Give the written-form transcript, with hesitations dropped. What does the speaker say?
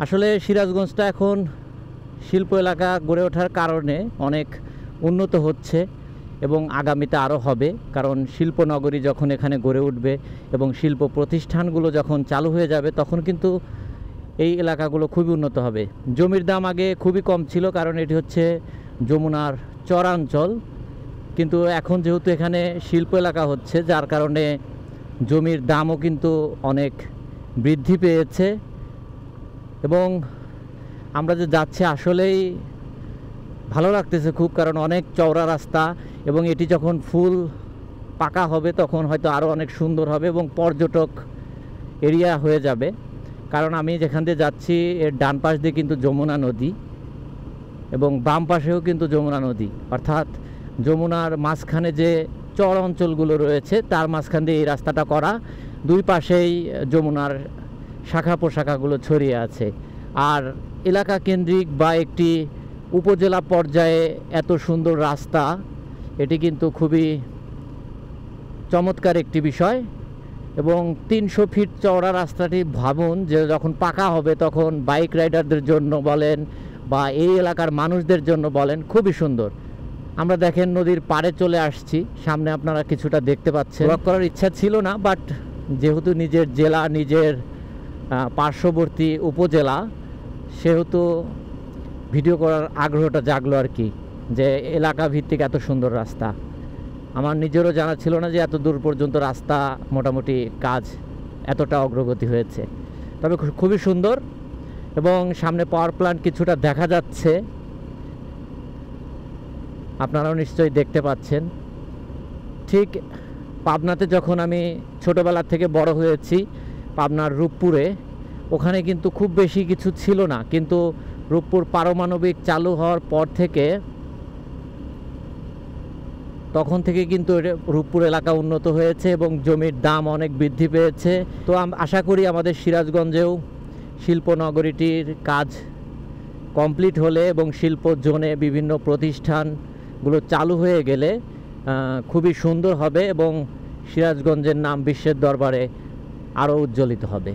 আসলে সিরাজগঞ্জটা এখন শিল্প এলাকা গড়ে ওঠার কারণে অনেক উন্নত হচ্ছে এবং আগামীতে আরও হবে, কারণ শিল্পনগরী যখন এখানে গড়ে উঠবে এবং শিল্প প্রতিষ্ঠানগুলো যখন চালু হয়ে যাবে তখন কিন্তু এই এলাকাগুলো খুবই উন্নত হবে। জমির দাম আগে খুবই কম ছিল, কারণ এটি হচ্ছে যমুনার চরাঞ্চল, কিন্তু এখন যেহেতু এখানে শিল্প এলাকা হচ্ছে যার কারণে জমির দামও কিন্তু অনেক বৃদ্ধি পেয়েছে। এবং আমরা যে যাচ্ছি আসলেই ভালো লাগতেছে খুব, কারণ অনেক চওড়া রাস্তা এবং এটি যখন ফুল পাকা হবে তখন হয়তো আরও অনেক সুন্দর হবে এবং পর্যটক এরিয়া হয়ে যাবে। কারণ আমি যেখান দিয়ে যাচ্ছি এর ডান পাশ দিয়ে কিন্তু যমুনা নদী এবং বাম পাশেও কিন্তু যমুনা নদী, অর্থাৎ যমুনার মাঝখানে যে চর অঞ্চলগুলো রয়েছে তার মাঝখান দিয়ে এই রাস্তাটা করা, দুই পাশেই যমুনার শাখা প্রশাখাগুলো ছড়িয়ে আছে। আর এলাকা কেন্দ্রিক বা একটি উপজেলা পর্যায়ে এত সুন্দর রাস্তা, এটি কিন্তু খুবই চমৎকার একটি বিষয়। এবং 300 ফিট চওড়া রাস্তাটি ভাবুন যে যখন পাকা হবে তখন বাইক রাইডারদের জন্য বলেন বা এই এলাকার মানুষদের জন্য বলেন খুবই সুন্দর। আমরা দেখেন নদীর পাড়ে চলে আসছি, সামনে আপনারা কিছুটা দেখতে পাচ্ছেন। ব্লগ করার ইচ্ছা ছিল না, বাট যেহেতু নিজের জেলা, নিজের পার্শ্ববর্তী উপজেলা, সেহেতু ভিডিও করার আগ্রহটা জাগলো আর কি, যে এলাকা ভিত্তিক এত সুন্দর রাস্তা। আমার নিজেরও জানা ছিল না যে এত দূর পর্যন্ত রাস্তা মোটামুটি কাজ এতটা অগ্রগতি হয়েছে। তবে খুবই সুন্দর এবং সামনে পাওয়ার প্ল্যান্ট কিছুটা দেখা যাচ্ছে, আপনারাও নিশ্চয়ই দেখতে পাচ্ছেন। ঠিক পাবনাতে যখন আমি ছোটোবেলা থেকে বড় হয়েছি, পাবনার রূপপুরে, ওখানে কিন্তু খুব বেশি কিছু ছিল না, কিন্তু রূপপুর পারমাণবিক চালু হওয়ার পর থেকে তখন থেকে কিন্তু রূপপুর এলাকা উন্নত হয়েছে এবং জমির দাম অনেক বৃদ্ধি পেয়েছে। তো আশা করি আমাদের সিরাজগঞ্জেও শিল্পনগরীটির কাজ কমপ্লিট হলে এবং শিল্প জোনে বিভিন্ন প্রতিষ্ঠানগুলো চালু হয়ে গেলে খুবই সুন্দর হবে এবং সিরাজগঞ্জের নাম বিশ্বের দরবারে আরও উজ্জ্বলিত হবে।